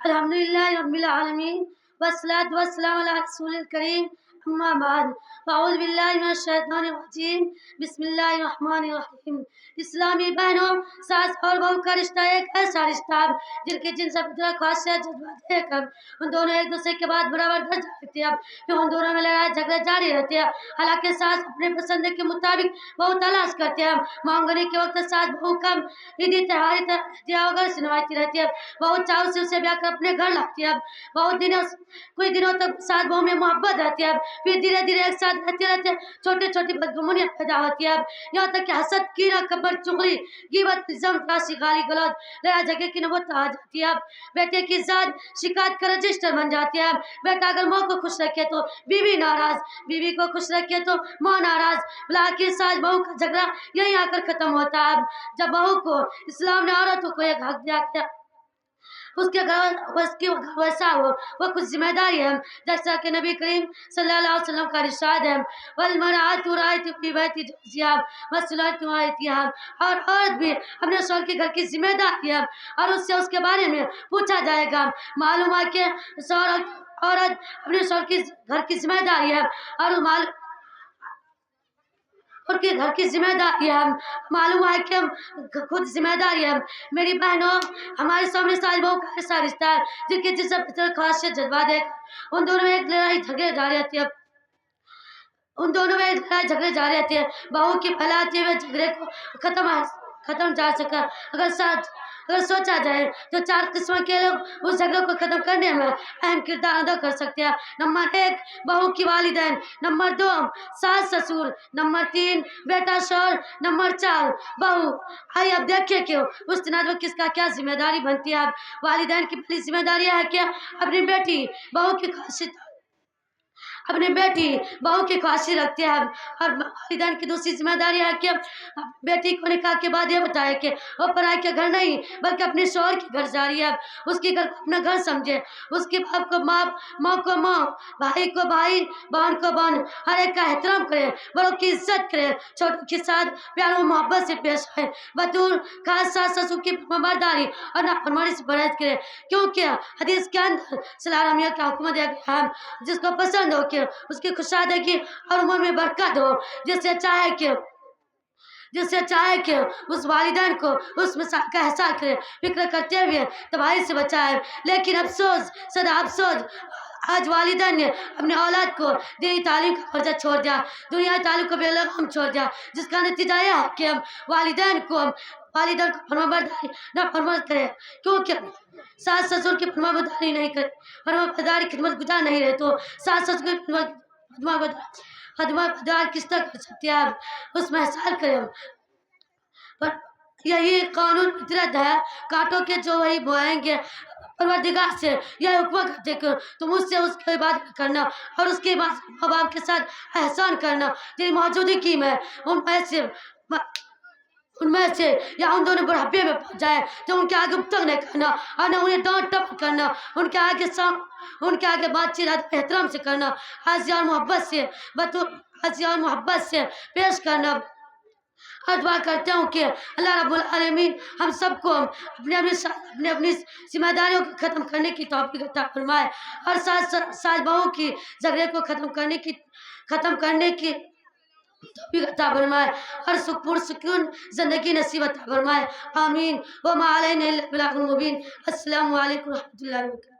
الحمدللہ رب العالمین والصلاة والسلام علی رسول الکریم اما بعد فاعوذ باللہ من الشیطان الرجیم بسم اللہ الرحمن الرحیم۔ اسلامی بہنوں، ساس اور بہو کا رشتہ ایک ایسا رشتہ ہے جن کی جن سب طرح خاصیت جذبات ہے کر ان دونوں ایک دوسرے کے بعد برابر درجہ رکھتے ہیں، پھر ان دونوں میں لڑائی جھگڑے جاری رہتے ہیں۔ حالانکہ ساس اپنے پسند کے مطابق بہو تلاش کرتے ہیں، مانگنے کے وقت ساس بہو کا عیدی تہواری دیا وغیرہ سنواتی رہتی ہے، بہو چاؤ سے اسے بیاہ کر اپنے گھر لاتی ہے۔ بہت کچھ دنوں تک ساس بہو میں محبت رہتی ہے، پھر دھیرے دھیرے ایک ساتھ رہتے چھوٹی چھوٹی بدگمانیاں پیدا ہوتی ہے، یہاں تک کہ حسد، کینہ، کبر، چغلی، غیبت، الزام تراشی، گالی گلوچ، لڑائی جھگڑے کی نوبت آ جاتی ہے۔ بیٹے کی ذات شکایت کا رجسٹر بن جاتی ہے۔ بیٹا اگر ماں کو خوش رکھے تو بیوی ناراض، بیوی کو خوش رکھے تو ماں ناراض، بلاخر ساس بہو کا جھگڑا یہیں آ کر ختم ہوتا ہے۔ جب بہو کو اسلام نے عورتوں کو ایک حق دیا کہ اس کے گھر ویسا ہو، وہ کچھ ذمہ داری ہے، جیسا کہ نبی کریم صلی اللہ علیہ وسلم کا ارشاد ہے وَالْمَرْأَةُ رَائِتُ فِي بَيْتِ زَوْجِهَا مَسْئُولَةٌ عَنْ رَعِيَّتِهَا، اور عورت بھی اپنے شوہر کے گھر کی ذمہ داری ہے اور اس سے اس کے بارے میں پوچھا جائے گا۔ معلوم ہے کہ عورت اپنے شوہر کے گھر کی ذمہ داری ہے اور ان کے گھر کی ذمہ داری ہے، معلوم ہے کہ خود ذمہ داری ہے۔ میری بہنوں، ہمارے سامنے ساس بہو کا ایسا رشتہ ہے جن کے جسم پر خاصیت جذبات ہے، ان دونوں میں ایک لڑائی جھگڑے جاری رہتی ہے، بہو کی پھیلاتے ہوئے جھگڑے کو ختم جا سکا۔ اگر سوچا جائے تو 4 قسم کے لوگ اس جھگڑے کو ختم کرنے میں اہم کردار ادا کر سکتے ہیں۔ نمبر 1، بہو کی والدین، نمبر 2، ساس سسر، نمبر 3، بیٹا شوہر، نمبر 4، بہو۔ آئیے اب دیکھیں کہ اس تنازع میں کس کا کیا ذمہ داری بنتی ہے۔ والدین کی پہلی ذمہ داری ہے کہ اپنی بیٹی بہو کی خواہشیں رکھتے ہیں، اور والدین کی دوسری ذمہ داری ہے کہ بیٹی کو نکاح کے بعد یہ بتائے کہ وہ پرائی کے گھر نہیں بلکہ اپنے شوہر کے گھر جا رہی ہے، اس کے گھر کو اپنا گھر سمجھے، اس کے باپ کو باپ، ماں کو ماں، بھائی کو بھائی، بہن کو بہن، ہر ایک کا احترام کرے، بڑوں کی عزت کرے، چھوٹوں کے ساتھ پیار و محبت سے پیش آئے، بطور خاص ساس سسر کی فرمانبرداری اور نافرمانی سے پرہیز کرے، کیونکہ حدیث کے اندر صلی اللہ علیہ وسلم کا حکم دیا گیا ہے جس کو پسند ہو کہ اس کی خوشادگی اور عمر میں برکت ہو، جس سے چاہے کہ اس والدین کو اس مثال کا احساس کرے، فکر کرتے ہوئے تباہی سے بچائے۔ لیکن افسوس، صدا افسوس، آج والدین نے اپنے اولاد کو دینی تعلیم کا فرض چھوڑ دیا، دنیائی تعلیم کو بے لگام چھوڑ دیا، جس کا نتیجہ یہ ہے کہ والدین کو فرمانبرداری نہ فرمان کرے، کیونکہ ساس سسر کی فرمانبرداری نہیں کرے، فرمانبرداری خدمت گزار نہیں رہے تو ساس سسر کی خدمت کس طرح کر سکتے ہیں، اس میں احسان کریں۔ پر یہی قانون فطرت ہے، کانٹوں کے جو وہی بوئیں گے۔ پروردگار سے یہ حکم کرتے کہ تم اس سے اس کی عبادت کرنا اور اس کے بعد ماں باپ کے ساتھ احسان کرنا، تیری موجودگی میں ان میں سے یا ان دونوں بڑھاپے میں پہنچ جائے تو ان کے آگے ابتک نہیں کرنا اور نہ انہیں ڈانٹ ٹپٹ کرنا، ان کے آگے بات چیت احترام سے کرنا، عزیز اور محبت سے پیش کرنا۔ اور دعا کرتا ہوں کہ اللہ رب العالمین ہم سب کو اپنی ذمہ داریوں کو ختم کرنے کی توفیق عطا فرمائے اور ساس بہو کی جھگڑے کو ختم کرنے کی توفیق عطا فرمائے اور پرسکون زندگی نصیب عطا فرمائے، آمین۔ وما علینا الا البلاغ المبین۔ السلام علیکم و رحمۃ اللہ وبرکاتہ۔